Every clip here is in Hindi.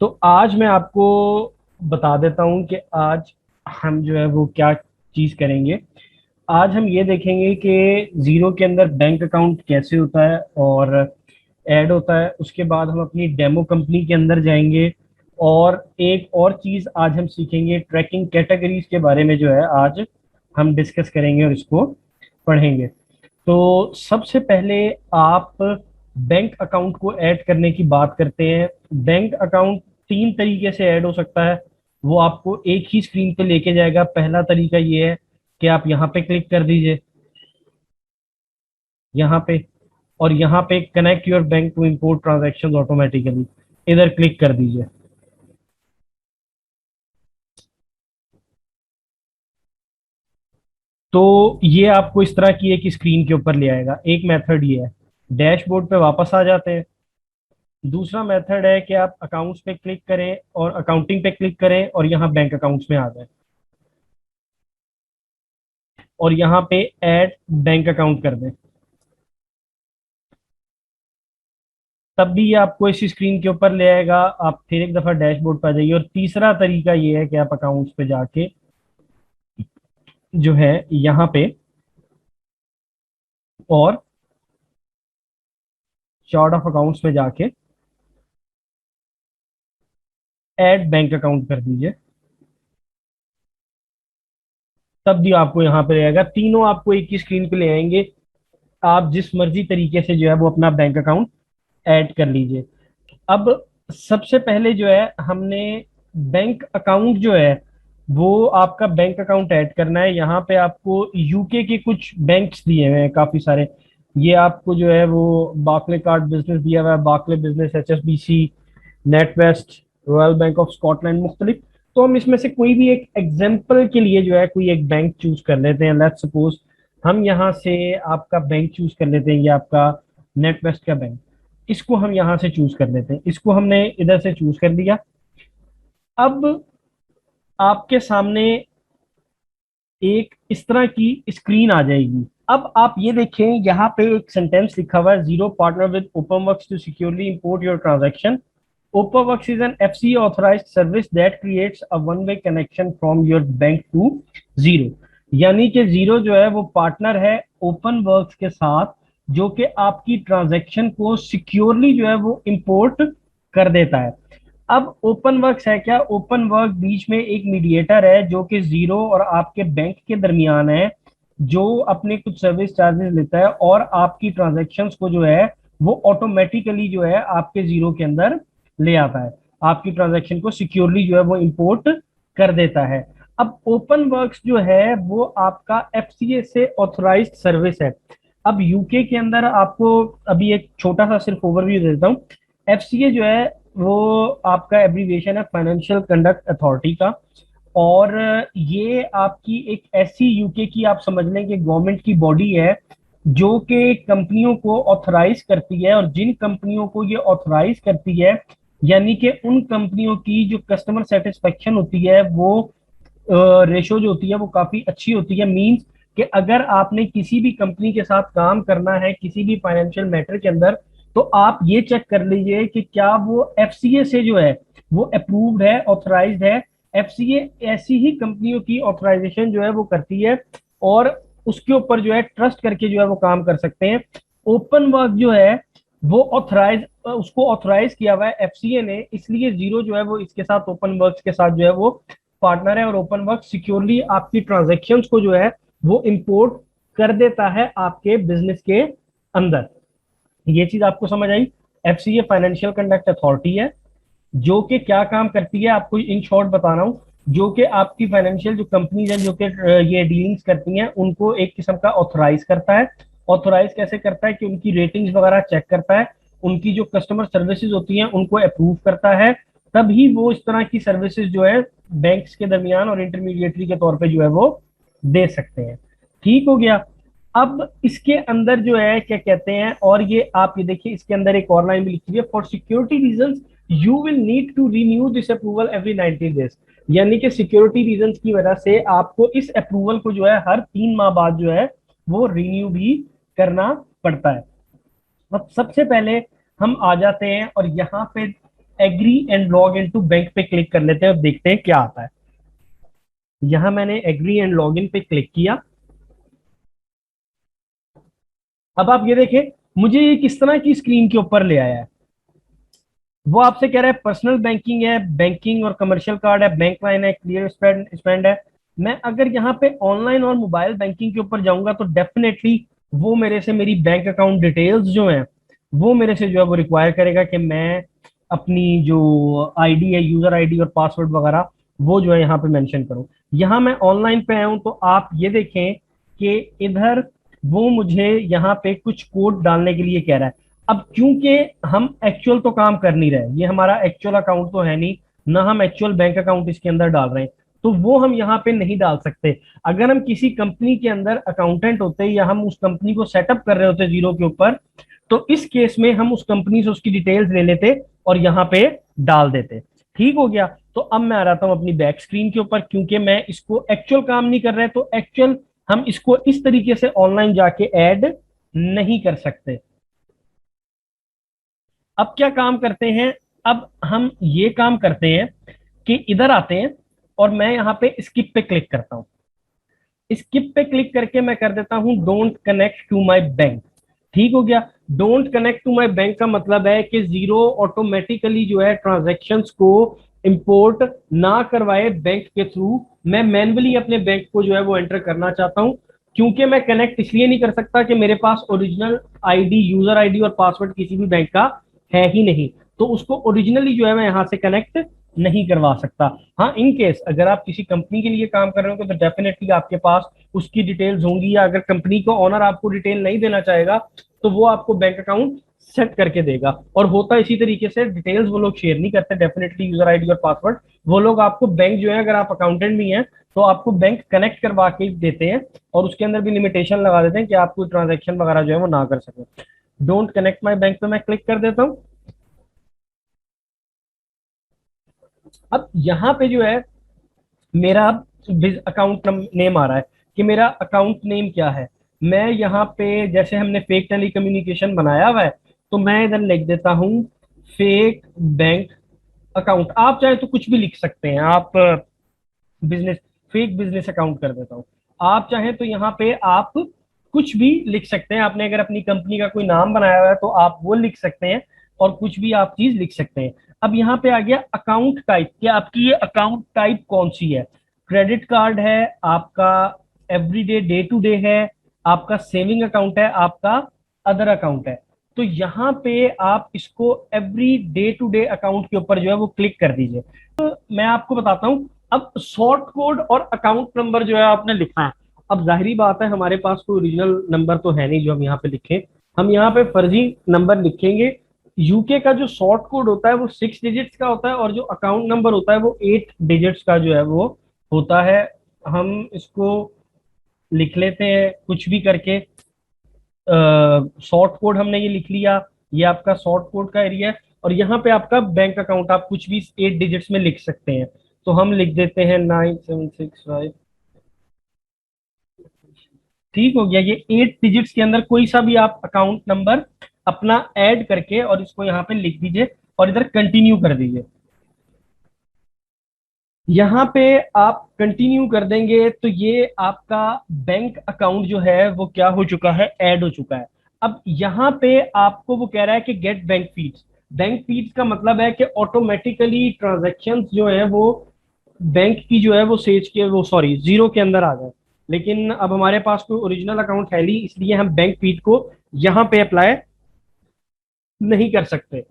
तो आज मैं आपको बता देता हूं कि आज हम जो है वो क्या चीज करेंगे। आज हम ये देखेंगे कि जीरो के अंदर बैंक अकाउंट कैसे होता है और ऐड होता है। उसके बाद हम अपनी डेमो कंपनी के अंदर जाएंगे और एक और चीज आज हम सीखेंगे, ट्रैकिंग कैटेगरीज के बारे में जो है आज हम डिस्कस करेंगे और इसको पढ़ेंगे। तो सबसे पहले आप बैंक अकाउंट को ऐड करने की बात करते हैं। बैंक अकाउंट तीन तरीके से ऐड हो सकता है, वो आपको एक ही स्क्रीन पे लेके जाएगा। पहला तरीका ये है कि आप यहाँ पे क्लिक कर दीजिए, यहाँ पे, और यहाँ पे connect your bank to import transactions automatically, इधर क्लिक कर दीजिए। तो ये आपको इस तरह की एक स्क्रीन के ऊपर ले आएगा। एक मेथड ये है। डैशबोर्ड पे वापस आ जाते हैं। दूसरा मेथड है कि आप अकाउंट्स पे क्लिक करें और अकाउंटिंग पे क्लिक करें और यहाँ बैंक अकाउंट्स में आ जाए और यहाँ पे ऐड बैंक अकाउंट कर दें। तब भी ये आपको इसी स्क्रीन के ऊपर ले आएगा। आप फिर एक दफा डैशबोर्ड पर आ जाइए। और तीसरा तरीका ये है कि आप अकाउंट्स पे जाके जो है यहाँ पे और चार्ट ऑफ अकाउंट्स में जाके ऐड बैंक अकाउंट कर दीजिए। तब भी आपको यहाँ पे रहेगा, तीनों आपको एक ही स्क्रीन पे ले आएंगे। आप जिस मर्जी तरीके से जो है वो अपना बैंक अकाउंट ऐड कर लीजिए। अब सबसे पहले जो है हमने बैंक अकाउंट जो है वो आपका बैंक अकाउंट ऐड करना है। यहाँ पे आपको यूके के कुछ बैंक्स दिए हुए हैं काफी सारे। ये आपको जो है वो बार्कले कार्ड बिजनेस दिया हुआ है, Barclay business, HSBC, NatWest, Royal Bank of Scotland, मुख्तलिफ। तो हम इसमें से कोई भी एक एग्जाम्पल के लिए जो है कोई एक बैंक चूज कर लेते हैं। लेट्स सपोज हम यहाँ से आपका बैंक चूज कर लेते हैं, ये आपका नेटवेस्ट का बैंक। इसको हम यहाँ से चूज कर लेते हैं, इसको हमने इधर से चूज कर लिया। अब आपके सामने एक इस तरह की स्क्रीन आ जाएगी। अब आप ये देखें, यहाँ पे एक सेंटेंस लिखा हुआ है, Xero partner with Openwrks to securely import your transaction. Openwrks is an FCA authorised service that creates a one way connection from your bank to Xero. यानी कि जीरो जो है वो पार्टनर है ओपनवर्क्स के साथ, जो कि आपकी ट्रांजैक्शन को सिक्योरली जो है वो इंपोर्ट कर देता है। अब ओपन वर्क्स है क्या? ओपन वर्क बीच में एक मीडिएटर है जो कि जीरो और आपके बैंक के दरमियान है, जो अपने कुछ सर्विस चार्जेस लेता है और आपकी ट्रांजैक्शंस को जो है वो ऑटोमेटिकली जो है आपके जीरो के अंदर ले आता है। आपकी ट्रांजैक्शन को सिक्योरली जो है वो इंपोर्ट कर देता है। अब ओपन वर्क्स जो है वो आपका एफसीए से ऑथराइज्ड सर्विस है। अब यूके के अंदर आपको अभी एक छोटा सा सिर्फ ओवरव्यू देता हूँ। एफसीए जो है वो आपका एब्रीविएशन है फाइनेंशियल कंडक्ट अथॉरिटी का। और ये आपकी एक ऐसी यूके की आप समझ लें कि गवर्नमेंट की बॉडी है जो कि कंपनियों को ऑथराइज करती है। और जिन कंपनियों को ये ऑथराइज करती है, यानी कि उन कंपनियों की जो कस्टमर सेटिस्फेक्शन होती है वो रेशो जो होती है वो काफी अच्छी होती है। मींस कि अगर आपने किसी भी कंपनी के साथ काम करना है किसी भी फाइनेंशियल मैटर के अंदर, तो आप ये चेक कर लीजिए कि क्या वो एफसीए से जो है वो अप्रूव्ड है, ऑथराइज्ड है। एफसीए ऐसी ही कंपनियों की ऑथराइजेशन जो है वो करती है और उसके ऊपर जो है ट्रस्ट करके जो है वो काम कर सकते हैं। ओपन वर्क जो है वो ऑथराइज, उसको ऑथराइज किया हुआ है एफसीए ने, इसलिए जीरो जो है वो इसके साथ ओपन वर्क के साथ जो है वो पार्टनर है। और ओपन वर्क सिक्योरली आपकी ट्रांजेक्शन्स को जो है वो इंपोर्ट कर देता है आपके बिजनेस के अंदर। ये चीज आपको समझ आई? एफसीए फाइनेंशियल कंडक्ट अथॉरिटी है जो कि क्या काम करती है, आपको इन शॉर्ट बता रहा हूँ। जो कि आपकी फाइनेंशियल जो कंपनीज हैं जो कि ये डीलिंग्स करती हैं उनको एक किस्म का ऑथराइज करता है। ऑथराइज कैसे करता है कि उनकी रेटिंग्स वगैरह चेक करता है, उनकी जो कस्टमर सर्विसेज होती हैं उनको अप्रूव करता है। तभी वो इस तरह की सर्विसेज जो है बैंक्स के दरमियान और इंटरमीडिएटरी के तौर पे जो है वो दे सकते हैं। ठीक हो गया। अब इसके अंदर जो है क्या कहते हैं, और ये आप ये देखिए इसके अंदर एक और लाइन भी लिखी हुई है, for security reasons you will need to renew this approval every 90 days. यानी कि सिक्योरिटी रीजंस की वजह से आपको इस अप्रूवल को जो है हर 3 माह बाद जो है वो रिन्यू भी करना पड़ता है। अब सबसे पहले हम आ जाते हैं और यहाँ पे agree and log in to bank पे क्लिक कर लेते हैं और देखते हैं क्या आता है। यहां मैंने एग्री एंड लॉग इन पे क्लिक किया। अब आप ये देखें, मुझे ये किस तरह की स्क्रीन के ऊपर ले आया है। वो आपसे कह रहा है पर्सनल बैंकिंग है, बैंकिंग और कमर्शियल कार्ड है, बैंक लाइन है, क्लियर स्पेंड स्पेंड है। मैं अगर यहाँ पे ऑनलाइन और मोबाइल बैंकिंग के ऊपर जाऊंगा तो डेफिनेटली वो मेरे से मेरी बैंक अकाउंट डिटेल्स जो हैं वो मेरे से जो है वो रिक्वायर करेगा कि मैं अपनी जो आईडी है, यूजर आईडी और पासवर्ड वगैरह, वो जो है यहाँ पे मेंशन करूँ। यहाँ मैं ऑनलाइन पे आया हूँ तो आप ये देखें कि इधर वो मुझे यहाँ पे कुछ कोड डालने के लिए कह रहा है। अब क्योंकि हम एक्चुअल तो काम कर नहीं रहे, ये हमारा एक्चुअल अकाउंट तो है नहीं, ना हम एक्चुअल बैंक अकाउंट इसके अंदर डाल रहे हैं, तो वो हम यहाँ पे नहीं डाल सकते। अगर हम किसी कंपनी के अंदर अकाउंटेंट होते या हम उस कंपनी को सेटअप कर रहे होते जीरो के ऊपर, तो इस केस में हम उस कंपनी से उसकी डिटेल्स ले लेते और यहाँ पे डाल देते। ठीक हो गया। तो अब मैं आ रहा हूँ अपनी बैक स्क्रीन के ऊपर, क्योंकि मैं इसको एक्चुअल काम नहीं कर रहे, तो एक्चुअल हम इसको इस तरीके से ऑनलाइन जाके ऐड नहीं कर सकते। अब क्या काम करते हैं, अब हम ये काम करते हैं कि इधर आते हैं और मैं यहाँ पे स्किप पे क्लिक करता हूँ। स्किप पे क्लिक करके मैं कर देता हूँ don't connect to my bank. ठीक हो गया। Don't connect to my bank का मतलब है कि जीरो ऑटोमेटिकली जो है ट्रांजेक्शन्स को इंपोर्ट ना करवाए बैंक के थ्रू। मैं मैन्युअली अपने बैंक को जो है वो एंटर करना चाहता हूँ, क्योंकि मैं कनेक्ट इसलिए नहीं कर सकता कि मेरे पास ओरिजिनल आईडी, यूजर आईडी और पासवर्ड किसी भी बैंक का है ही नहीं, तो उसको ओरिजिनली जो है मैं यहाँ से कनेक्ट नहीं करवा सकता। हाँ, इन केस अगर आप किसी कंपनी के लिए काम कर रहे हो तो डेफिनेटली आपके पास उसकी डिटेल्स होंगी, या अगर कंपनी को ओनर आपको डिटेल नहीं देना चाहेगा तो वो आपको बैंक अकाउंट सेट करके देगा। और होता इसी तरीके से, डिटेल्स वो लोग शेयर नहीं करते डेफिनेटली, यूजर आईडी और पासवर्ड वो लोग आपको बैंक जो है, अगर आप अकाउंटेंट भी हैं तो आपको बैंक कनेक्ट करवा के देते हैं, और उसके अंदर भी लिमिटेशन लगा देते हैं कि आप कोई ट्रांजेक्शन वगैरह जो है वो ना कर सके। डोंट कनेक्ट माई बैंक पे मैं क्लिक कर देता हूँ। अब यहाँ पे जो है मेरा अकाउंट नेम आ रहा है कि मेरा अकाउंट नेम क्या है। मैं यहाँ पे जैसे हमने फेक टेली कम्युनिकेशन बनाया हुआ है, तो मैं इधर लिख देता हूँ फेक बैंक अकाउंट। आप चाहे तो कुछ भी लिख सकते हैं, आप बिजनेस, फेक बिजनेस अकाउंट कर देता हूँ। आप चाहें तो यहाँ पे आप कुछ भी लिख सकते हैं। आपने अगर अपनी कंपनी का कोई नाम बनाया हुआ है तो आप वो लिख सकते हैं, और कुछ भी आप चीज लिख सकते हैं। अब यहाँ पे आ गया अकाउंट टाइप, कि आपकी ये अकाउंट टाइप कौन सी है। क्रेडिट कार्ड है आपका, एवरीडे डे टू डे है आपका, सेविंग अकाउंट है आपका, अदर अकाउंट है। तो यहाँ पे आप इसको every day to day account के ऊपर जो है वो क्लिक कर दीजिए। तो मैं आपको बताता हूँ, अब शॉर्ट कोड और अकाउंट नंबर जो है आपने लिखना है। अब जाहिरी बात है हमारे पास कोई ओरिजिनल नंबर तो है नहीं जो हम यहाँ पे लिखें, हम यहाँ पे फर्जी नंबर लिखेंगे। यूके का जो शॉर्ट कोड होता है वो 6 डिजिट्स का होता है, और जो अकाउंट नंबर होता है वो 8 डिजिट्स का जो है वो होता है। हम इसको लिख लेते हैं कुछ भी करके। शॉर्ट कोड हमने ये लिख लिया, ये आपका शॉर्ट कोड का एरिया है, और यहाँ पे आपका बैंक अकाउंट आप कुछ भी 8 डिजिट्स में लिख सकते हैं। तो हम लिख देते हैं 9765। ठीक हो गया। ये 8 डिजिट्स के अंदर कोई सा भी आप अकाउंट नंबर अपना ऐड करके और इसको यहाँ पे लिख दीजिए और इधर कंटिन्यू कर दीजिए। यहाँ पे आप कंटिन्यू कर देंगे तो ये आपका बैंक अकाउंट जो है वो क्या हो चुका है, ऐड हो चुका है। अब यहाँ पे आपको वो कह रहा है कि gate bank feeds. Bank feeds का मतलब है कि ऑटोमेटिकली ट्रांजेक्शन्स जो है वो बैंक की जो है वो सेज के, वो सॉरी जीरो के अंदर आ जाए। लेकिन अब हमारे पास कोई ओरिजिनल अकाउंट है नहीं, इसलिए हम बैंक फीड को यहाँ पे अप्लाई नहीं कर सकते।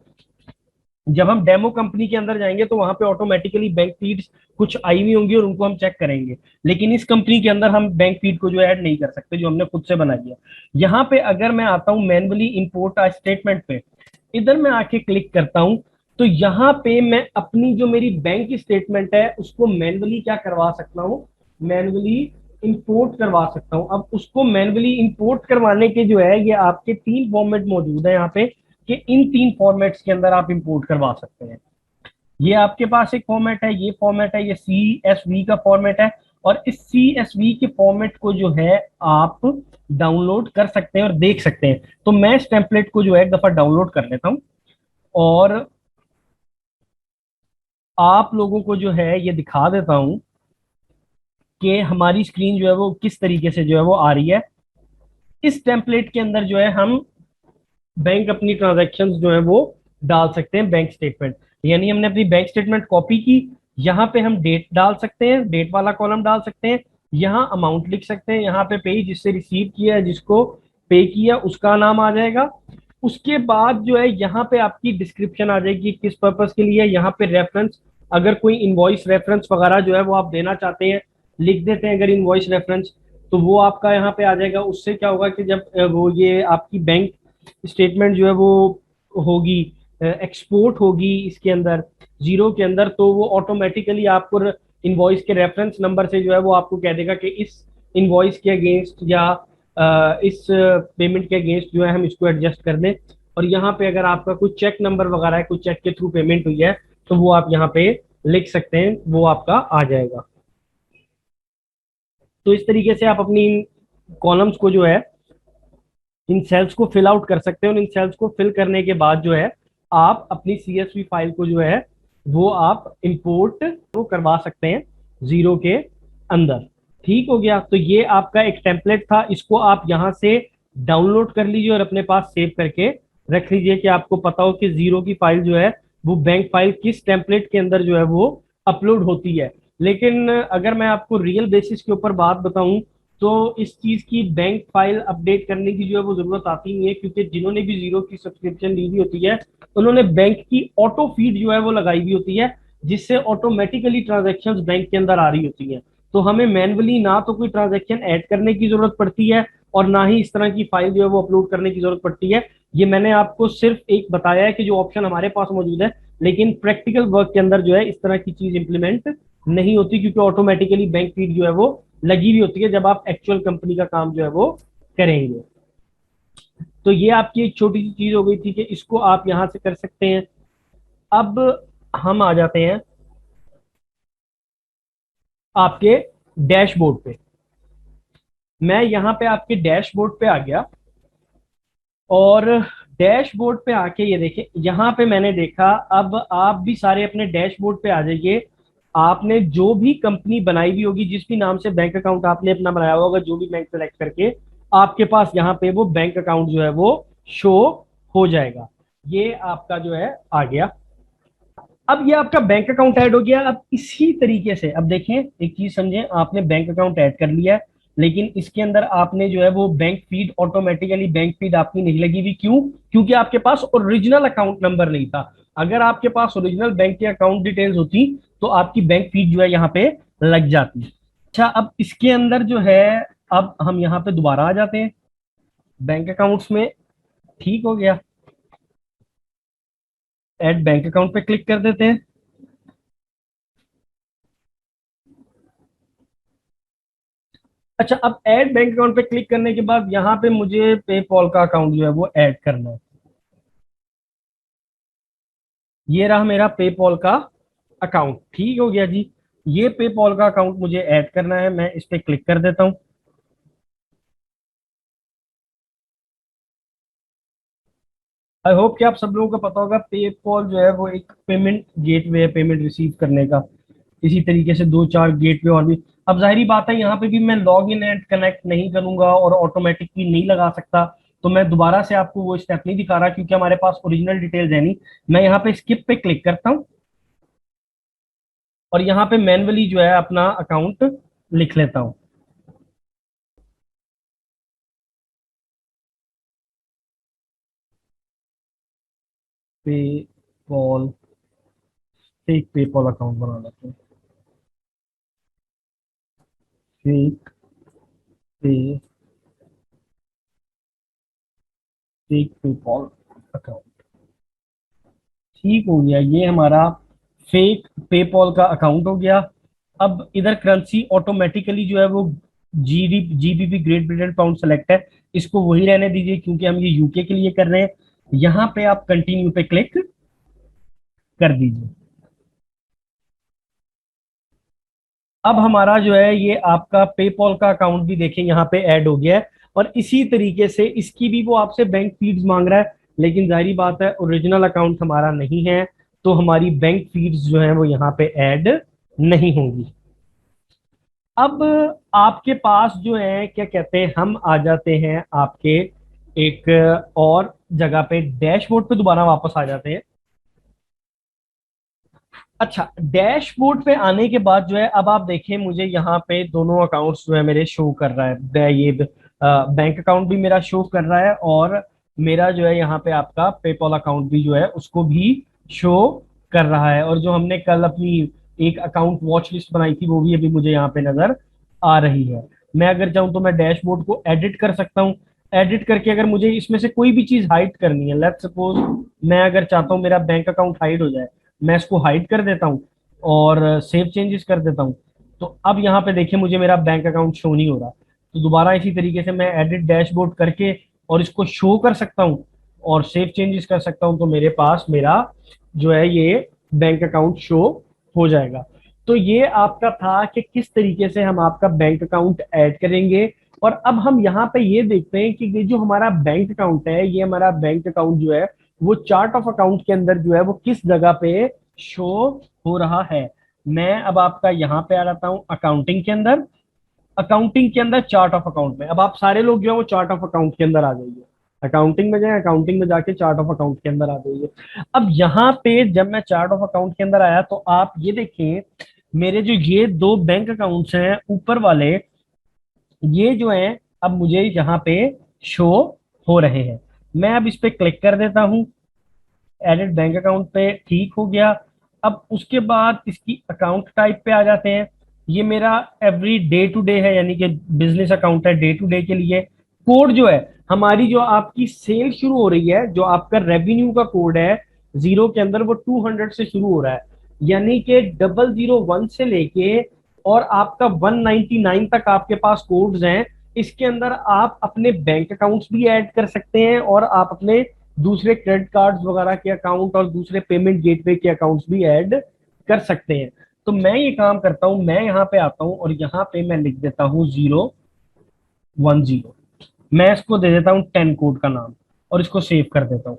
जब हम डेमो कंपनी के अंदर जाएंगे तो वहां पे ऑटोमेटिकली बैंक फीड्स कुछ आई हुई होंगी और उनको हम चेक करेंगे, लेकिन इस कंपनी के अंदर हम बैंक फीड को जो ऐड नहीं कर सकते जो हमने खुद से बना दिया। यहाँ पे अगर मैं आता हूँ मैनुअली इंपोर्ट आ स्टेटमेंट पे, इधर मैं आके क्लिक करता हूँ, तो यहाँ पे मैं अपनी जो मेरी बैंक स्टेटमेंट है उसको मैनुअली क्या करवा सकता हूँ, मैनुअली इंपोर्ट करवा सकता हूँ। अब उसको मैनुअली इंपोर्ट करवाने के जो है ये आपके 3 फॉर्मेट मौजूद है यहाँ पे, कि इन 3 फॉर्मेट्स के अंदर आप इंपोर्ट करवा सकते हैं। ये आपके पास एक फॉर्मेट है, ये फॉर्मेट है, ये CSV का फॉर्मेट है, और इस CSV के फॉर्मेट को जो है आप डाउनलोड कर सकते हैं और देख सकते हैं। तो मैं इस टेम्पलेट को जो है एक दफा डाउनलोड कर लेता हूँ, और आप लोगों को जो है ये दिखा देता हूं कि हमारी स्क्रीन जो है वो किस तरीके से जो है वो आ रही है। इस टेम्पलेट के अंदर जो है हम बैंक अपनी ट्रांजैक्शंस जो है वो डाल सकते हैं, बैंक स्टेटमेंट। यानी हमने अपनी बैंक स्टेटमेंट कॉपी की, यहाँ पे हम डेट डाल सकते हैं, डेट वाला कॉलम डाल सकते हैं, यहाँ अमाउंट लिख सकते हैं, यहाँ पे पे जिससे रिसीव किया है, जिसको पे किया उसका नाम आ जाएगा। उसके बाद जो है यहाँ पे आपकी डिस्क्रिप्शन आ जाएगी किस पर्पस के लिए, यहाँ पे रेफरेंस, अगर कोई इनवॉइस रेफरेंस वगैरह जो है वो आप देना चाहते हैं लिख देते हैं, अगर इनवॉइस रेफरेंस तो वो आपका यहाँ पे आ जाएगा। उससे क्या होगा कि जब वो ये आपकी बैंक स्टेटमेंट जो है वो होगी, एक्सपोर्ट होगी इसके अंदर जीरो के अंदर, तो वो ऑटोमेटिकली आपको इनवॉइस के रेफरेंस नंबर से जो है वो आपको कह देगा कि इस इनवॉइस के अगेंस्ट या इस पेमेंट के अगेंस्ट जो है हम इसको एडजस्ट कर दें। और यहाँ पे अगर आपका कोई चेक नंबर वगैरह है, कोई चेक के थ्रू पेमेंट हुई है, तो वो आप यहाँ पे लिख सकते हैं, वो आपका आ जाएगा। तो इस तरीके से आप अपनी कॉलम्स को जो है, इन सेल्स को फिल आउट कर सकते हैं, और इन सेल्स को फिल करने के बाद जो है आप अपनी सीएसवी फाइल को जो है वो आप इंपोर्ट वो करवा सकते हैं जीरो के अंदर। ठीक हो गया। तो ये आपका एक टेम्पलेट था, इसको आप यहाँ से डाउनलोड कर लीजिए और अपने पास सेव करके रख लीजिए कि आपको पता हो कि जीरो की फाइल जो है वो बैंक फाइल किस टेम्पलेट के अंदर जो है वो अपलोड होती है। लेकिन अगर मैं आपको रियल बेसिस के ऊपर बात बताऊं तो इस चीज की बैंक फाइल अपडेट करने की जो है वो जरूरत आती नहीं है, क्योंकि जिन्होंने भी जीरो की सब्सक्रिप्शन ली हुई होती है उन्होंने बैंक की ऑटो फीड जो है वो लगाई हुई होती है, जिससे ऑटोमेटिकली ट्रांजेक्शन बैंक के अंदर आ रही होती है। तो हमें मैनुअली ना तो कोई ट्रांजेक्शन ऐड करने की जरूरत पड़ती है और ना ही इस तरह की फाइल जो है वो अपलोड करने की जरूरत पड़ती है। ये मैंने आपको सिर्फ एक बताया है कि जो ऑप्शन हमारे पास मौजूद है, लेकिन प्रैक्टिकल वर्क के अंदर जो है इस तरह की चीज इंप्लीमेंट नहीं होती, क्योंकि ऑटोमेटिकली बैंक फीड जो है वो लगी हुई होती है जब आप एक्चुअल कंपनी का काम जो है वो करेंगे। तो ये आपकी एक छोटी सी चीज हो गई थी कि इसको आप यहां से कर सकते हैं। अब हम आ जाते हैं आपके डैशबोर्ड पे। मैं यहाँ पे आपके डैशबोर्ड पे आ गया, और डैशबोर्ड पे आके ये देखिए यहाँ पे मैंने देखा, अब आप भी सारे अपने डैशबोर्ड पे आ जाइए। आपने जो भी कंपनी बनाई हुई होगी, जिस भी नाम से बैंक अकाउंट आपने अपना बनाया होगा, जो भी बैंक सेलेक्ट करके, आपके पास यहाँ पे वो बैंक अकाउंट जो है वो शो हो जाएगा। ये आपका जो है आ गया। अब ये आपका बैंक अकाउंट ऐड हो गया। अब इसी तरीके से अब देखें, एक चीज समझें, आपने बैंक अकाउंट ऐड कर लिया है, लेकिन इसके अंदर आपने जो है वो bank feed, automatically bank feed आपकी नहीं लगी हुई। क्यों? क्योंकि आपके पास ओरिजिनल अकाउंट नंबर नहीं था। अगर आपके पास ओरिजिनल बैंक की अकाउंट डिटेल्स होती तो आपकी बैंक फीड जो है यहाँ पे लग जाती। अच्छा, अब इसके अंदर जो है, अब हम यहाँ पे दोबारा आ जाते हैं बैंक अकाउंट्स में। ठीक हो गया। ऐड बैंक अकाउंट पे क्लिक कर देते हैं। अच्छा, अब ऐड बैंक अकाउंट पे क्लिक करने के बाद यहाँ पे मुझे पेपॉल का अकाउंट जो है वो ऐड करना है। ये रहा मेरा पेपॉल का अकाउंट। ठीक हो गया जी। ये पेपॉल का अकाउंट मुझे ऐड करना है, मैं इस पे क्लिक कर देता हूँ। आई होप कि आप सब लोगों को पता होगा पेपॉल जो है वो एक पेमेंट गेटवे है, पेमेंट रिसीव करने का। इसी तरीके से दो चार गेटवे और भी। अब जाहिर बात है यहाँ पे भी मैं लॉग इन एंड कनेक्ट नहीं करूंगा और ऑटोमेटिकली नहीं लगा सकता, तो मैं दोबारा से आपको वो स्टेप नहीं दिखा रहा क्योंकि हमारे पास ओरिजिनल डिटेल्स है नहीं। मैं यहाँ पे स्किप पे क्लिक करता हूँ और यहाँ पे मैन्युअली जो है अपना अकाउंट लिख लेता हूँ। पेपॉल, फेक पेपॉल अकाउंट बना लेते हैं। फेक पे फेक पेपॉल अकाउंट। ठीक हो गया, ये हमारा फेक पेपॉल का अकाउंट हो गया। अब इधर करेंसी ऑटोमेटिकली जो है वो GBP, great Britain pound select है, इसको वही रहने दीजिए क्योंकि हम ये यूके के लिए कर रहे हैं। यहाँ पे आप कंटिन्यू पे क्लिक कर दीजिए। अब हमारा जो है ये आपका पेपॉल का अकाउंट भी देखें यहाँ पे ऐड हो गया है, और इसी तरीके से इसकी भी वो आपसे बैंक फीड्स मांग रहा है, लेकिन जाहिर बात है ओरिजिनल अकाउंट हमारा नहीं है, तो हमारी बैंक फीस जो है वो यहाँ पे ऐड नहीं होंगी। अब आपके पास जो है क्या कहते हैं, हम आ जाते हैं आपके एक और जगह पे, डैशबोर्ड पे दोबारा वापस आ जाते हैं। अच्छा, डैशबोर्ड पे आने के बाद जो है, अब आप देखें मुझे यहाँ पे दोनों अकाउंट्स जो है मेरे शो कर रहा है। ये बैंक अकाउंट भी मेरा शो कर रहा है, और मेरा जो है यहाँ पे आपका पेपॉल अकाउंट भी जो है उसको भी शो कर रहा है। और जो हमने कल अपनी एक अकाउंट वॉच लिस्ट बनाई थी वो भी अभी मुझे यहाँ पे नजर आ रही है। मैं अगर चाहूँ तो मैं डैशबोर्ड को एडिट कर सकता हूँ। एडिट करके अगर मुझे इसमें से कोई भी चीज हाइड करनी है, लेट्स सपोज मैं अगर चाहता हूँ मेरा बैंक अकाउंट हाइड हो जाए, मैं इसको हाइड कर देता हूँ और सेव चेंजेस कर देता हूँ। तो अब यहाँ पे देखिए मुझे मेरा बैंक अकाउंट शो नहीं हो रहा। तो दोबारा इसी तरीके से मैं एडिट डैशबोर्ड करके और इसको शो कर सकता हूँ और सेव चेंजेस कर सकता हूँ, तो मेरे पास मेरा जो है ये बैंक अकाउंट शो हो जाएगा। तो ये आपका था कि किस तरीके से हम आपका बैंक अकाउंट ऐड करेंगे। और अब हम यहाँ पे ये देखते हैं कि ये जो हमारा बैंक अकाउंट है, ये हमारा बैंक अकाउंट जो है वो चार्ट ऑफ अकाउंट के अंदर जो है वो किस जगह पे शो हो रहा है। मैं अब आपका यहाँ पे आ जाता हूँ अकाउंटिंग के अंदर। अकाउंटिंग के अंदर चार्ट ऑफ अकाउंट में अब आप सारे लोग जो है वो चार्ट ऑफ अकाउंट के अंदर आ जाइए। अकाउंटिंग में जाए, अकाउंटिंग में जाके चार्ट ऑफ अकाउंट के अंदर आ जाइए। अब यहाँ पे जब मैं चार्ट ऑफ अकाउंट के अंदर आया तो आप ये देखें, मेरे जो ये दो बैंक अकाउंट्स हैं ऊपर वाले, ये जो है अब मुझे यहाँ पे शो हो रहे हैं। मैं अब इस पे क्लिक कर देता हूँ, एडिट बैंक अकाउंट पे, ठीक हो गया। अब उसके बाद इसकी अकाउंट टाइप पे आ जाते हैं। ये मेरा एवरी डे टू डे है, यानी कि बिजनेस अकाउंट है डे टू डे के लिए। कोड जो है, हमारी जो आपकी सेल शुरू हो रही है, जो आपका रेवेन्यू का कोड है जीरो के अंदर, वो 200 से शुरू हो रहा है। यानी कि 001 से लेके और आपका 199 तक आपके पास कोड्स हैं। इसके अंदर आप अपने बैंक अकाउंट्स भी ऐड कर सकते हैं और आप अपने दूसरे क्रेडिट कार्ड्स वगैरह के अकाउंट और दूसरे पेमेंट गेटवे के अकाउंट्स भी ऐड कर सकते हैं। तो मैं ये काम करता हूं, मैं यहाँ पे आता हूँ और यहाँ पे मैं लिख देता हूँ 010। मैं इसको दे देता हूँ 10 कोड का नाम और इसको सेव कर देता हूँ।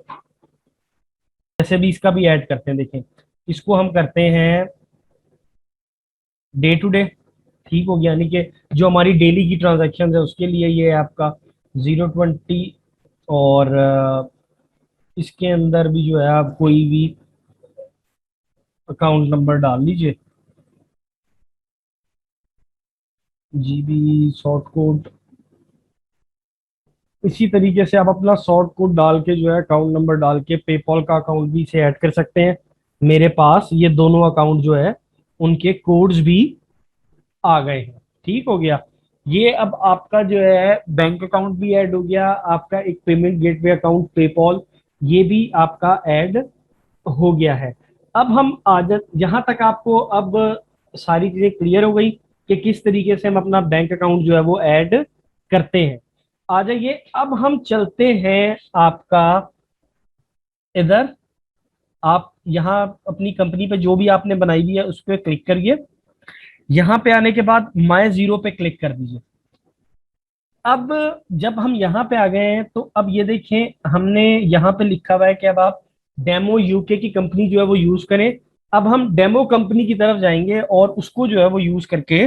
जैसे भी इसका भी ऐड करते हैं, देखें इसको हम करते हैं डे टू डे, ठीक हो गया। यानी कि जो हमारी डेली की ट्रांजेक्शन है उसके लिए ये है आपका 020। और इसके अंदर भी जो है आप कोई भी अकाउंट नंबर डाल लीजिए, जीबी शॉर्ट कोड। इसी तरीके से आप अपना शॉर्ट कोड डाल के जो है अकाउंट नंबर डाल के पेपॉल का अकाउंट भी इसे ऐड कर सकते हैं। मेरे पास ये दोनों अकाउंट जो है उनके कोड्स भी आ गए हैं, ठीक हो गया। ये अब आपका जो है बैंक अकाउंट भी ऐड हो गया, आपका एक पेमेंट गेटवे अकाउंट पेपॉल ये भी आपका ऐड हो गया है। अब हम आज जहां तक आपको अब सारी चीजें क्लियर हो गई कि किस तरीके से हम अपना बैंक अकाउंट जो है वो ऐड करते हैं, आ जाइए अब हम चलते हैं आपका इधर। आप यहाँ अपनी कंपनी पे जो भी आपने बनाई हुई है उस पर क्लिक करिए। यहाँ पे आने के बाद माय जीरो पे क्लिक कर दीजिए। अब जब हम यहाँ पे आ गए हैं तो अब ये देखें हमने यहाँ पे लिखा हुआ है कि अब आप डेमो यूके की कंपनी जो है वो यूज करें। अब हम डेमो कंपनी की तरफ जाएंगे और उसको जो है वो यूज करके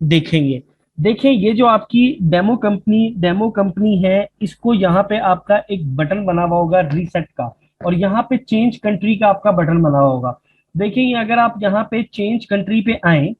देखेंगे। देखें ये जो आपकी डेमो कंपनी है, इसको यहाँ पे आपका एक बटन बना हुआ होगा रीसेट का, और यहाँ पे चेंज कंट्री का आपका बटन बना हुआ होगा। देखिए अगर आप यहाँ पे चेंज कंट्री पे आए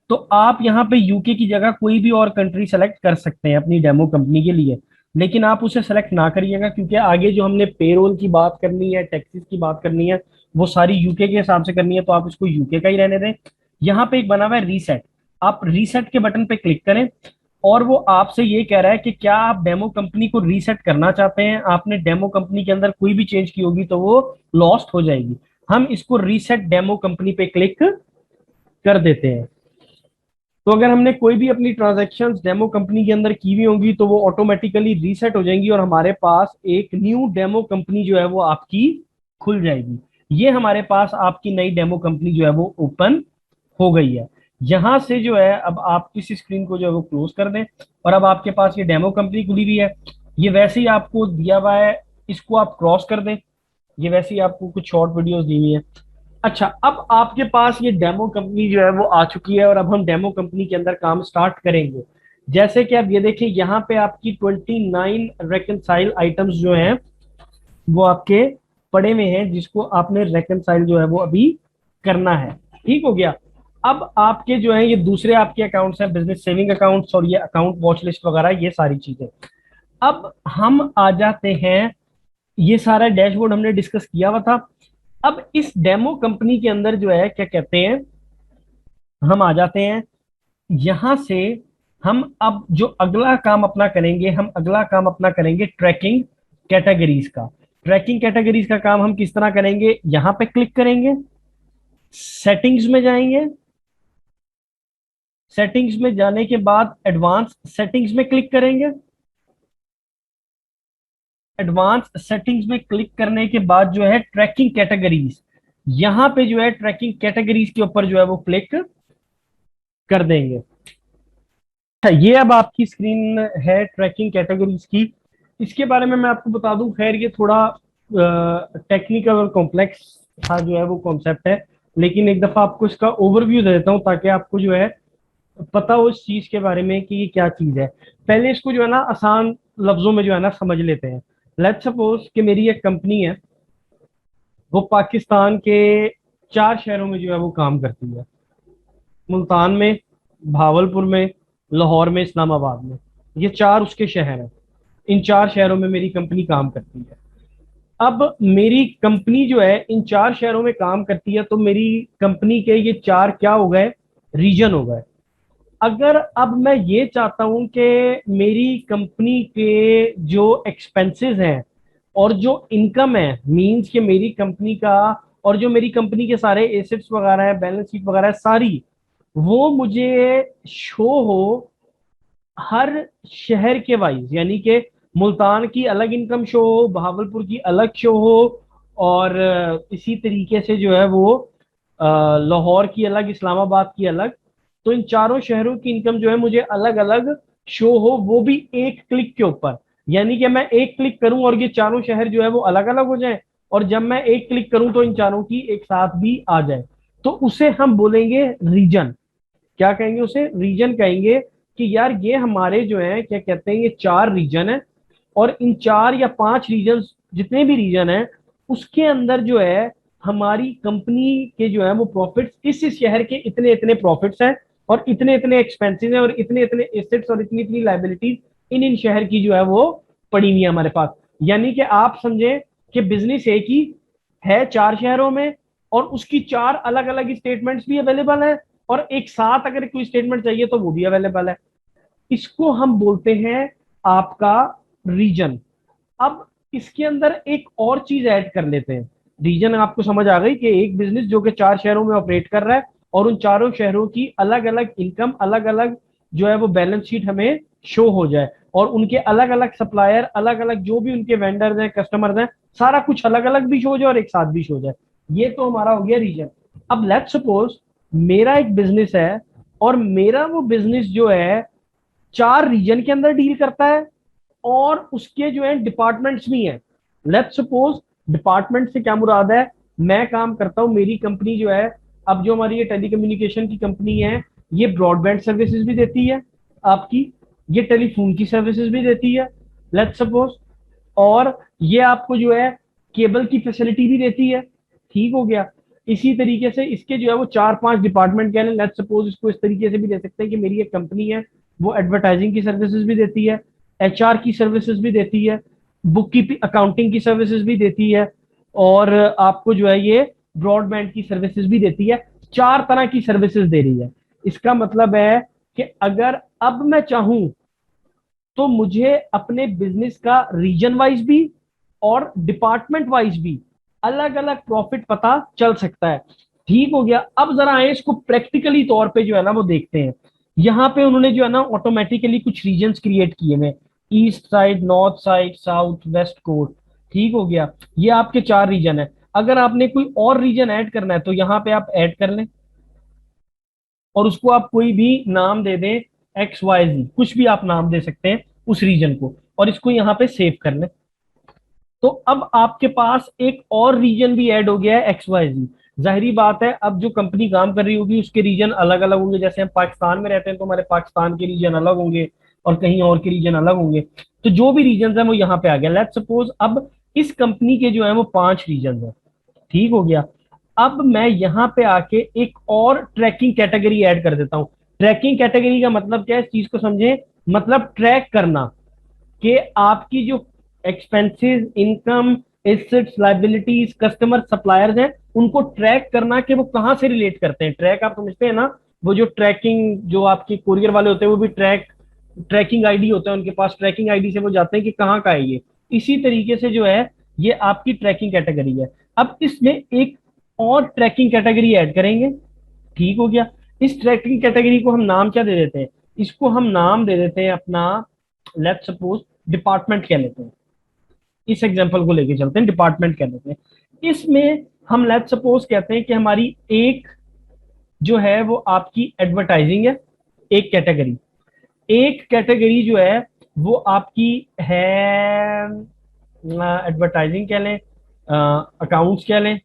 तो आप यहाँ पे यूके की जगह कोई भी और कंट्री सेलेक्ट कर सकते हैं अपनी डेमो कंपनी के लिए। लेकिन आप उसे सेलेक्ट ना करिएगा, क्योंकि आगे जो हमने पेरोल की बात करनी है, टैक्सेस की बात करनी है, वो सारी यूके के हिसाब से करनी है, तो आप इसको यूके का ही रहने दें। यहाँ पे एक बना हुआ है रीसेट, आप रीसेट के बटन पे क्लिक करें और वो आपसे ये कह रहा है कि क्या आप डेमो कंपनी को रीसेट करना चाहते हैं। आपने डेमो कंपनी के अंदर कोई भी चेंज की होगी तो वो लॉस्ट हो जाएगी। हम इसको रीसेट डेमो कंपनी पे क्लिक कर देते हैं। तो अगर हमने कोई भी अपनी ट्रांजैक्शंस डेमो कंपनी के अंदर की हुई होंगी तो वो ऑटोमेटिकली रीसेट हो जाएंगी और हमारे पास एक न्यू डेमो कंपनी जो है वो आपकी खुल जाएगी। ये हमारे पास आपकी नई डेमो कंपनी जो है वो ओपन हो गई है। यहां से जो है अब आप इस स्क्रीन को जो है वो क्लोज कर दें और अब आपके पास ये डेमो कंपनी खुली हुई है। ये वैसे ही आपको दिया हुआ है, इसको आप क्रॉस कर दें। ये वैसे ही आपको कुछ शॉर्ट वीडियोस दी हुई है, अच्छा, अब आपके पास ये डेमो कंपनी जो है वो आ चुकी है और अब हम डेमो कंपनी के अंदर काम स्टार्ट करेंगे। जैसे कि आप ये देखिए, यहाँ पे आपकी 29 रेकनसाइल आइटम्स जो हैं वो आपके पड़े में हैं, जिसको आपने रेकनसाइल जो है वो अभी करना है। ठीक हो गया। अब आपके जो है ये दूसरे आपके अकाउंट्स हैं, बिजनेस सेविंग अकाउंट्स और ये अकाउंट वॉच लिस्ट वगैरह, ये सारी चीजें। अब हम आ जाते हैं, ये सारा डैशबोर्ड हमने डिस्कस किया हुआ था। अब इस डेमो कंपनी के अंदर जो है क्या कहते हैं, हम आ जाते हैं यहां से। हम अब जो अगला काम अपना करेंगे, हम अगला काम अपना करेंगे ट्रैकिंग कैटेगरीज का। ट्रैकिंग कैटेगरीज का काम हम किस तरह करेंगे, यहां पे क्लिक करेंगे, सेटिंग्स में जाएंगे, सेटिंग्स में जाने के बाद एडवांस सेटिंग्स में क्लिक करेंगे। एडवांस सेटिंग्स में क्लिक करने के बाद जो है ट्रैकिंग कैटेगरीज, यहां पे जो है ट्रैकिंग कैटेगरीज के ऊपर जो है वो क्लिक कर देंगे। अच्छा, ये अब आपकी स्क्रीन है ट्रैकिंग कैटेगरीज की। इसके बारे में मैं आपको बता दूं, खैर ये थोड़ा टेक्निकल और कॉम्प्लेक्स था जो है वो कॉन्सेप्ट है, लेकिन एक दफा आपको इसका ओवरव्यू दे देता हूं ताकि आपको जो है पता हो इस चीज के बारे में कि ये क्या चीज है। पहले इसको जो है ना आसान लफ्जों में जो है ना समझ लेते हैं। लेट्स सपोज कि मेरी एक कंपनी है, वो पाकिस्तान के 4 शहरों में जो है वो काम करती है। मुल्तान में, भावलपुर में, लाहौर में, इस्लामाबाद में। ये 4 उसके शहर हैं। इन 4 शहरों में मेरी कंपनी काम करती है। अब मेरी कंपनी जो है इन 4 शहरों में काम करती है, तो मेरी कंपनी के ये 4 क्या हो गए, रीजन हो गए। अगर अब मैं ये चाहता हूं कि मेरी कंपनी के जो एक्सपेंसेस हैं और जो इनकम है, मींस कि मेरी कंपनी का और जो मेरी कंपनी के सारे एसेट्स वगैरह है, बैलेंस शीट वगैरह है सारी, वो मुझे शो हो हर शहर के वाइज, यानी कि मुल्तान की अलग इनकम शो हो, बहावलपुर की अलग शो हो, और इसी तरीके से जो है वो लाहौर की अलग, इस्लामाबाद की अलग। तो इन 4 शहरों की इनकम जो है मुझे अलग अलग शो हो, वो भी एक क्लिक के ऊपर। यानी कि मैं एक क्लिक करूं और ये 4 शहर जो है वो अलग अलग हो जाएं, और जब मैं एक क्लिक करूं तो इन 4 की एक साथ भी आ जाए, तो उसे हम बोलेंगे रीजन। क्या कहेंगे उसे, रीजन कहेंगे। कि यार ये हमारे जो है क्या कहते हैं, ये 4 रीजन है, और इन 4 या 5 रीजन, जितने भी रीजन है, उसके अंदर जो है हमारी कंपनी के जो है वो प्रॉफिट्स, इस शहर के इतने इतने प्रॉफिट्स हैं, और इतने इतने एक्सपेंसेस हैं, और इतने इतने एसेट्स और इतनी इतनी लाइबिलिटीज इन शहर की जो है वो पड़ी हुई है हमारे पास। यानी कि आप समझे कि बिजनेस एक ही है 4 शहरों में, और उसकी 4 अलग अलग स्टेटमेंट्स भी अवेलेबल है, और एक साथ अगर कोई स्टेटमेंट चाहिए तो वो भी अवेलेबल है। इसको हम बोलते हैं आपका रीजन। अब इसके अंदर एक और चीज ऐड कर लेते हैं। रीजन आपको समझ आ गई कि एक बिजनेस जो कि 4 शहरों में ऑपरेट कर रहा है, और उन 4 शहरों की अलग अलग इनकम, अलग अलग जो है वो बैलेंस शीट हमें शो हो जाए, और उनके अलग अलग सप्लायर, अलग अलग जो भी उनके वेंडर्स हैं, कस्टमर्स हैं, सारा कुछ अलग अलग भी शो हो जाए और एक साथ भी शो हो जाए। ये तो हमारा हो गया रीजन। अब लेट्स सपोज मेरा एक बिजनेस है, और मेरा वो बिजनेस जो है 4 रीजन के अंदर डील करता है, और उसके जो है डिपार्टमेंट्स भी हैं। लेट्स सपोज डिपार्टमेंट से क्या मुराद है, मैं काम करता हूं, मेरी कंपनी जो है, अब जो हमारी ये टेलीकम्युनिकेशन की कंपनी है, ये ब्रॉडबैंड सर्विसेज भी देती है आपकी, ये टेलीफोन की सर्विसेज भी देती है, लेट्स सपोज, और ये आपको जो है केबल की फैसिलिटी भी देती है। ठीक हो गया। इसी तरीके से इसके जो है वो 4-5 डिपार्टमेंट कह लें, लेट्स सपोज इसको इस तरीके से भी दे सकते हैं कि मेरी एक कंपनी है, वो एडवर्टाइजिंग की सर्विसेज भी देती है, एचआर की सर्विसेज भी देती है, बुक की अकाउंटिंग की सर्विसेज भी देती है, और आपको जो है ये ब्रॉडबैंड की सर्विसेज भी देती है। 4 तरह की सर्विसेज दे रही है। इसका मतलब है कि अगर अब मैं चाहूं तो मुझे अपने बिजनेस का रीजन वाइज भी और डिपार्टमेंट वाइज भी अलग अलग प्रॉफिट पता चल सकता है। ठीक हो गया। अब जरा आए इसको प्रैक्टिकली तौर पे जो है ना वो देखते हैं। यहाँ पे उन्होंने जो है ना ऑटोमेटिकली कुछ रीजन्स क्रिएट किए हुए, east side, north side, south, west coast. ठीक हो गया। ये आपके 4 रीजन है। अगर आपने कोई और रीजन ऐड करना है तो यहाँ पे आप ऐड कर लें, और उसको आप कोई भी नाम दे दें, XYZ, कुछ भी आप नाम दे सकते हैं उस रीजन को, और इसको यहाँ पे सेव कर लें। तो अब आपके पास एक और रीजन भी ऐड हो गया है, XYZ। जाहिरी बात है, अब जो कंपनी काम कर रही होगी उसके रीजन अलग अलग होंगे। जैसे हम पाकिस्तान में रहते हैं तो हमारे पाकिस्तान के रीजन अलग होंगे और कहीं और के रीजन अलग होंगे। तो जो भी रीजन है वो यहाँ पे आ गया। लेट्स सपोज अब इस कंपनी के जो है वो 5 रीजन है। ठीक हो गया। अब मैं यहाँ पे आके एक और ट्रैकिंग कैटेगरी ऐड कर देता हूँ। ट्रैकिंग कैटेगरी का मतलब क्या है, इस चीज को समझे। मतलब ट्रैक करना कि आपकी जो expenses, income, assets, liabilities, customer, suppliers हैं, उनको ट्रैक करना कि वो कहाँ से रिलेट करते हैं। ट्रैक आप समझते हैं ना, वो जो ट्रैकिंग जो आपके कुरियर वाले होते हैं वो भी ट्रैकिंग आईडी होता है उनके पास, ट्रैकिंग आईडी से वो जाते हैं कि कहाँ का है ये। इसी तरीके से जो है ये आपकी ट्रैकिंग कैटेगरी है। अब इसमें एक और ट्रैकिंग कैटेगरी ऐड करेंगे। ठीक हो गया। इस ट्रैकिंग कैटेगरी को हम नाम क्या दे देते हैं, इसको हम नाम दे देते हैं अपना, लेट्स सपोज डिपार्टमेंट कह लेते हैं। इस एग्जांपल को लेके चलते हैं, डिपार्टमेंट कह लेते हैं। इसमें हम लेट्स सपोज कहते हैं कि हमारी एक जो है वो आपकी एडवर्टाइजिंग है, एक कैटेगरी। एक कैटेगरी जो है वो आपकी है एडवर्टाइजिंग कह लें, अकाउंट्स कह लें,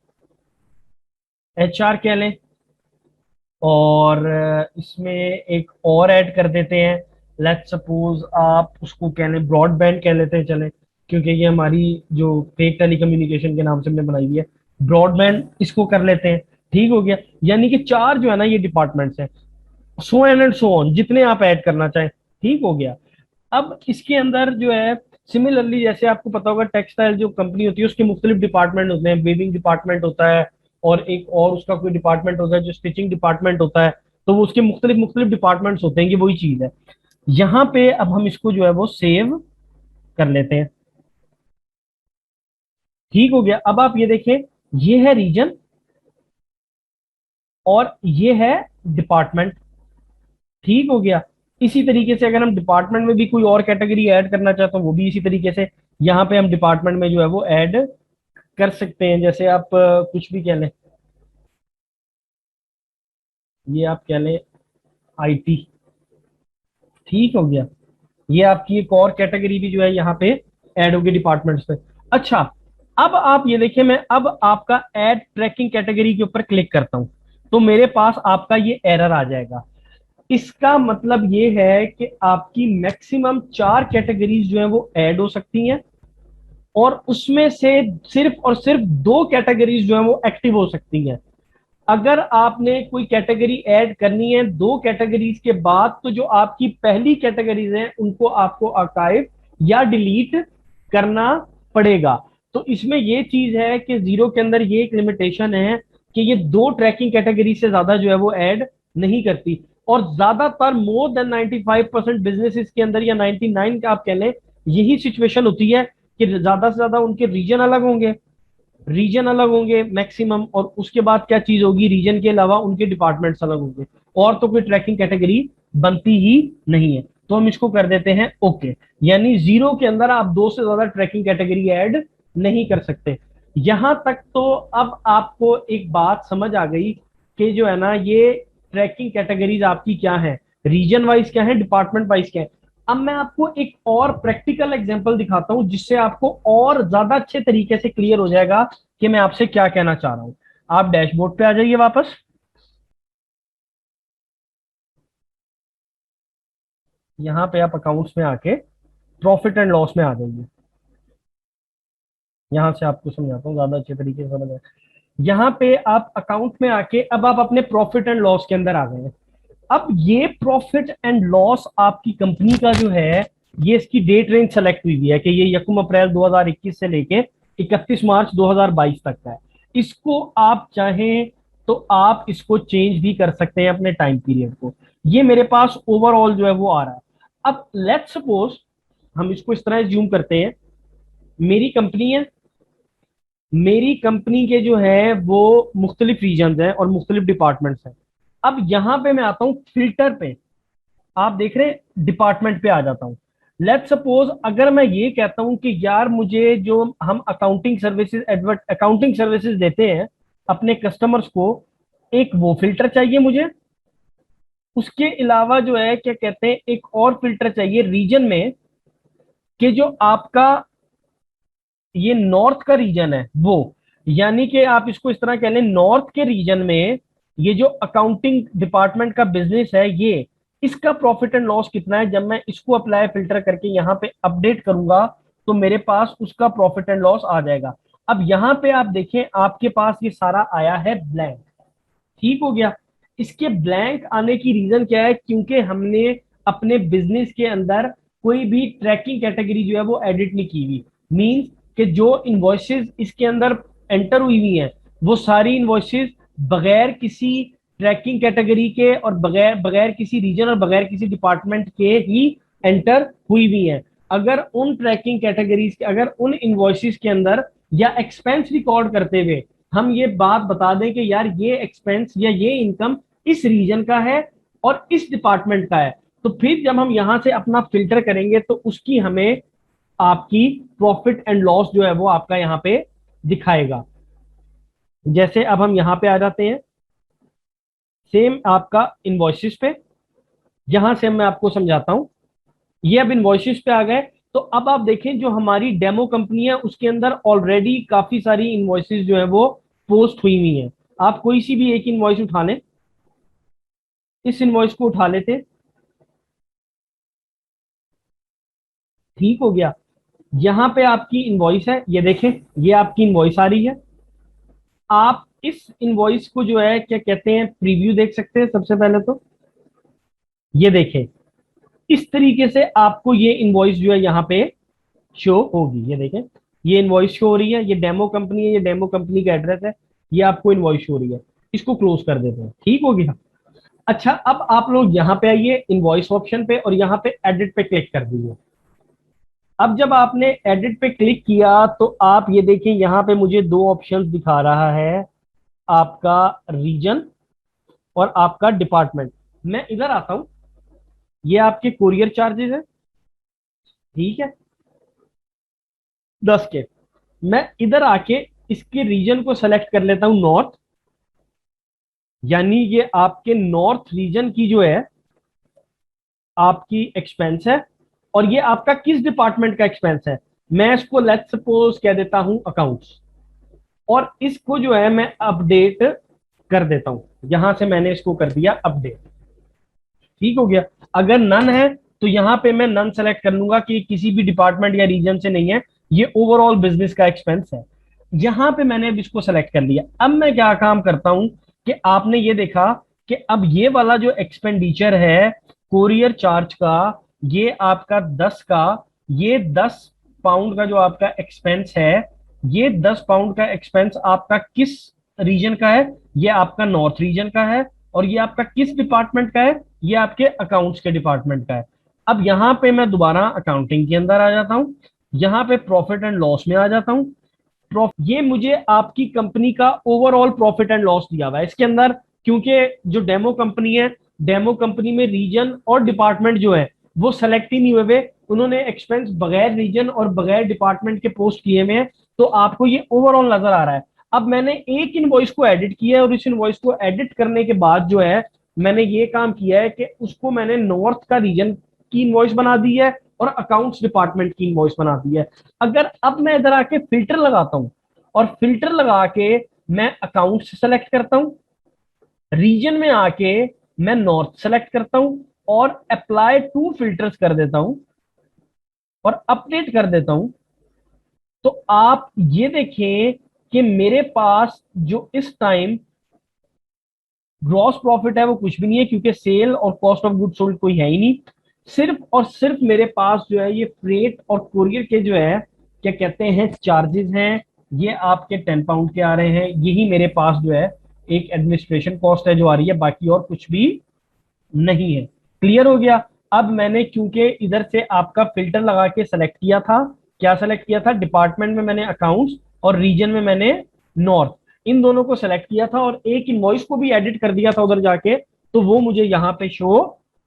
एचआर कह लें, और इसमें एक और ऐड कर देते हैं। लेट्स सपोज आप उसको कह लें ब्रॉडबैंड कह लेते हैं चले, क्योंकि ये हमारी जो फेक टेलीकम्युनिकेशन के नाम से हमने बनाई हुई है, ब्रॉडबैंड इसको कर लेते हैं। ठीक हो गया। यानी कि 4 जो है ना ये डिपार्टमेंट्स हैं, सो एंड सो ऑन, जितने आप ऐड करना चाहें। ठीक हो गया। अब इसके अंदर जो है सिमिलरली, जैसे आपको पता होगा टेक्सटाइल जो कंपनी होती है उसके मुख्तलिफ डिपार्टमेंट होते हैं। वीविंग डिपार्टमेंट होता है, और एक और उसका कोई डिपार्टमेंट होता है जो स्टिचिंग डिपार्टमेंट होता है। तो वो उसके मुख्तलिफ मुख्तलिफ डिपार्टमेंट्स होते हैं, ये वही चीज है। यहाँ पे अब हम इसको जो है वो सेव कर लेते हैं। ठीक हो गया। अब आप ये देखें, ये है रीजन और ये है डिपार्टमेंट। ठीक हो गया। इसी तरीके से अगर हम डिपार्टमेंट में भी कोई और कैटेगरी ऐड करना चाहते हैं वो भी इसी तरीके से यहाँ पे हम डिपार्टमेंट में जो है वो ऐड कर सकते हैं। जैसे आप कुछ भी कह लें, ये आप कह लें आईटी। ठीक हो गया। ये आपकी एक और कैटेगरी भी जो है यहाँ पे ऐड होगी डिपार्टमेंट्स पे। अच्छा, अब आप ये देखिए, मैं अब आपका ऐड ट्रैकिंग कैटेगरी के ऊपर क्लिक करता हूं तो मेरे पास आपका ये एरर आ जाएगा। इसका मतलब ये है कि आपकी मैक्सिमम 4 कैटेगरीज जो है वो ऐड हो सकती हैं, और उसमें से सिर्फ और सिर्फ 2 कैटेगरीज जो है वो एक्टिव हो सकती हैं। अगर आपने कोई कैटेगरी ऐड करनी है 2 कैटेगरीज के बाद, तो जो आपकी पहली कैटेगरीज हैं उनको आपको आर्काइव या डिलीट करना पड़ेगा। तो इसमें ये चीज है कि जीरो के अंदर ये एक लिमिटेशन है कि ये 2 ट्रैकिंग कैटेगरी से ज्यादा जो है वो ऐड नहीं करती। और ज्यादातर मोर देन 95% बिजनेसेस के अंदर, या 99 का आप कह लें, यही सिचुएशन होती है कि ज्यादा से ज्यादा उनके रीजन अलग होंगे, रीजन अलग होंगे मैक्सिमम, और उसके बाद क्या चीज होगी, रीजन के अलावा उनके डिपार्टमेंट्स अलग होंगे, और तो कोई ट्रैकिंग कैटेगरी बनती ही नहीं है। तो हम इसको कर देते हैं ओके। यानी जीरो के अंदर आप 2 से ज्यादा ट्रैकिंग कैटेगरी ऐड नहीं कर सकते। यहां तक तो अब आपको एक बात समझ आ गई कि जो है ना ये ट्रैकिंग कैटेगरीज आपकी क्या है, रीजन वाइज क्या है, डिपार्टमेंट वाइज क्या है। अब मैं आपको एक और प्रैक्टिकल एग्जांपल दिखाता हूं जिससे आपको और ज्यादा अच्छे तरीके से क्लियर हो जाएगा कि मैं आपसे क्या कहना चाह रहा हूं। आप डैशबोर्ड पे आ जाइए वापस। यहां पे आप अकाउंट्स में आके प्रॉफिट एंड लॉस में आ जाइए। यहां से आपको समझाता हूँ, ज्यादा अच्छे तरीके से समझ आए। यहाँ पे आप अकाउंट में आके अब आप अपने प्रॉफिट एंड लॉस के अंदर आ गए हैं। अब ये प्रॉफिट एंड लॉस आपकी कंपनी का जो है, ये इसकी डेट रेंज सेलेक्ट हुई है कि ये यकम अप्रैल 2021 से लेके 31 मार्च 2022 तक का है। इसको आप चाहें तो आप इसको चेंज भी कर सकते हैं अपने टाइम पीरियड को। ये मेरे पास ओवरऑल जो है वो आ रहा है। अब लेट्स सपोज हम इसको इस तरह ज्यूम करते हैं, मेरी कंपनी है, मेरी कंपनी के जो है वो मुख्तलिफ रीजन हैं और मुख्तलिफ डिपार्टमेंट्स हैं। अब यहां पे मैं आता हूं फिल्टर पे, आप देख रहे हैं डिपार्टमेंट पे आ जाता हूं। लेट्स सपोज अगर मैं ये कहता हूं कि यार मुझे जो हम अकाउंटिंग सर्विसेज देते हैं अपने कस्टमर्स को, एक वो फिल्टर चाहिए मुझे। उसके अलावा जो है क्या कहते हैं, एक और फिल्टर चाहिए रीजन में, कि जो आपका ये नॉर्थ का रीजन है वो, यानी कि आप इसको इस तरह कह लें, नॉर्थ के रीजन में ये जो अकाउंटिंग डिपार्टमेंट का बिजनेस है, ये इसका प्रॉफिट एंड लॉस कितना है, जब मैं इसको अप्लाई फिल्टर करके यहाँ पे अपडेट करूंगा तो मेरे पास उसका प्रॉफिट एंड लॉस आ जाएगा। अब यहाँ पे आप देखें, आपके पास ये सारा आया है ब्लैंक। ठीक हो गया। इसके ब्लैंक आने की रीजन क्या है, क्योंकि हमने अपने बिजनेस के अंदर कोई भी ट्रैकिंग कैटेगरी जो है वो एडिट नहीं की हुई। मींस कि जो इनवॉइसेस इसके अंदर एंटर हुई हुई हैं, वो सारी इनवॉइसेस बगैर किसी ट्रैकिंग कैटेगरी के और बगैर बगैर किसी रीजन और बगैर किसी डिपार्टमेंट के ही एंटर हुई हुई हैं। अगर उन ट्रैकिंग कैटेगरीज के, अगर उन इनवॉइसेस के अंदर या एक्सपेंस रिकॉर्ड करते हुए हम ये बात बता दें कि यार ये एक्सपेंस या ये इनकम इस रीजन का है और इस डिपार्टमेंट का है, तो फिर जब हम यहां से अपना फिल्टर करेंगे तो उसकी हमें आपकी प्रॉफिट एंड लॉस जो है वो आपका यहां पे दिखाएगा। जैसे अब हम यहां पे आ जाते हैं, सेम आपका इनवॉइसेस पे, यहां से मैं आपको समझाता हूं। ये अब इनवॉइसेस पे आ गए, तो अब आप देखें जो हमारी डेमो कंपनी है उसके अंदर ऑलरेडी काफी सारी इनवॉइसेस जो है वो पोस्ट हुई हुई हैं। आप कोई सी भी एक इनवॉइस उठा लें, इस इनवॉइस को उठा लेते। ठीक हो गया। यहां पे आपकी इनवॉइस है, ये देखें, ये आपकी इनवॉइस आ रही है। आप इस इनवॉइस को जो है क्या कहते हैं, प्रीव्यू देख सकते हैं। सबसे पहले तो ये देखें, इस तरीके से आपको ये इनवॉइस जो है यहाँ पे शो होगी। ये देखें, ये इनवॉइस शो हो रही है, ये डेमो कंपनी है, ये डेमो कंपनी का एड्रेस है, ये आपको इनवॉइस शो हो रही है। इसको क्लोज कर देते हैं। ठीक हो गया। अच्छा, अब आप लोग यहाँ पे आइए इनवॉइस ऑप्शन पे और यहाँ पे एडिट पे क्लिक कर दीजिए। अब जब आपने एडिट पे क्लिक किया तो आप ये देखिए, यहाँ पे मुझे दो ऑप्शंस दिखा रहा है, आपका रीजन और आपका डिपार्टमेंट। मैं इधर आता हूं, ये आपके कुरियर चार्जेस है, ठीक है, 10 के। मैं इधर आके इसके रीजन को सेलेक्ट कर लेता हूं, नॉर्थ। यानी ये आपके नॉर्थ रीजन की जो है आपकी एक्सपेंस है, और ये आपका किस डिपार्टमेंट का एक्सपेंस है। मैं इसको लेट्स सपोज कह देता हूं अकाउंट्स, और इसको जो है मैं अपडेट कर देता हूं। यहां से मैंने इसको कर दिया अपडेट। ठीक हो गया। अगर नन है तो यहां पे मैं नन सेलेक्ट कर लूंगा कि किसी भी डिपार्टमेंट या रीजन से नहीं है, ये ओवरऑल बिजनेस का एक्सपेंस है। यहां पे मैंने अब इसको सेलेक्ट कर लिया। अब मैं क्या काम करता हूं कि आपने ये देखा कि अब ये वाला जो एक्सपेंडिचर है कोरियर चार्ज का, ये आपका 10 का, ये 10 पाउंड का जो आपका एक्सपेंस है, ये 10 पाउंड का एक्सपेंस आपका किस रीजन का है, ये आपका नॉर्थ रीजन का है। और ये आपका किस डिपार्टमेंट का है, ये आपके अकाउंट्स के डिपार्टमेंट का है। अब यहां पे मैं दोबारा अकाउंटिंग के अंदर आ जाता हूं, यहां पे प्रॉफिट एंड लॉस में आ जाता हूं। ये मुझे आपकी कंपनी का ओवरऑल प्रॉफिट एंड लॉस दिया हुआ है इसके अंदर, क्योंकि जो डेमो कंपनी है, डेमो कंपनी में रीजन और डिपार्टमेंट जो है वो सेलेक्ट ही नहीं हुए। उन्होंने एक्सपेंस बगैर रीजन और बगैर डिपार्टमेंट के पोस्ट किए हुए हैं, तो आपको ये ओवरऑल नजर आ रहा है। अब मैंने एक इनवॉइस को एडिट किया है, और इस इनवॉइस को एडिट करने के बाद जो है मैंने ये काम किया है कि उसको मैंने नॉर्थ का रीजन की इनवॉइस बना दी है और अकाउंट्स डिपार्टमेंट की इनवॉइस बना दी है। अगर अब मैं इधर आके फिल्टर लगाता हूं और फिल्टर लगा के मैं अकाउंट्स सेलेक्ट करता हूं, रीजन में आके मैं नॉर्थ सेलेक्ट करता हूं और अप्लाई टू फिल्टर्स कर देता हूं और अपडेट कर देता हूं, तो आप ये देखें कि मेरे पास जो इस टाइम ग्रॉस प्रॉफिट है वो कुछ भी नहीं है, क्योंकि सेल और कॉस्ट ऑफ गुड सोल्ड कोई है ही नहीं। सिर्फ और सिर्फ मेरे पास जो है ये फ्रेट और कुरियर के जो है क्या कहते हैं चार्जेस हैं, ये आपके 10 पाउंड के आ रहे हैं। यही मेरे पास जो है एक एडमिनिस्ट्रेशन कॉस्ट है जो आ रही है, बाकी और कुछ भी नहीं है। क्लियर हो गया। अब मैंने क्योंकि इधर से आपका फिल्टर लगा के सेलेक्ट किया था, क्या सेलेक्ट किया था, डिपार्टमेंट में मैंने अकाउंट्स और रीजन में मैंने नॉर्थ, इन दोनों को सेलेक्ट किया था और एक इनवॉइस को भी एडिट कर दिया था उधर जाके, तो वो मुझे यहाँ पे शो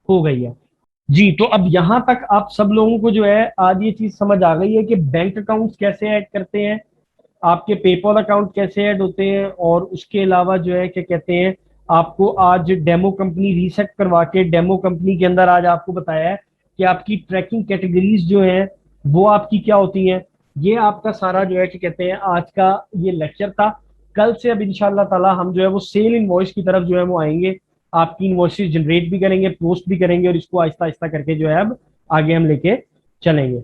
हो गई है। जी, तो अब यहां तक आप सब लोगों को जो है आज ये चीज समझ आ गई है कि बैंक अकाउंट्स कैसे ऐड करते हैं, आपके पेपल अकाउंट कैसे ऐड होते हैं, और उसके अलावा जो है क्या कहते हैं, आपको आज डेमो कंपनी रीसेट करवा के डेमो कंपनी के अंदर आज आपको बताया है कि आपकी ट्रैकिंग कैटेगरीज जो हैं वो आपकी क्या होती हैं। ये आपका सारा जो है कि कहते हैं आज का ये लेक्चर था। कल से अब इंशाल्लाह ताला हम जो है वो सेल इनवॉइस की तरफ जो है वो आएंगे। आपकी इनवॉइसेस जनरेट भी करेंगे, पोस्ट भी करेंगे, और इसको आहिस्ता आहिस्ता करके जो है अब आगे हम लेके चलेंगे।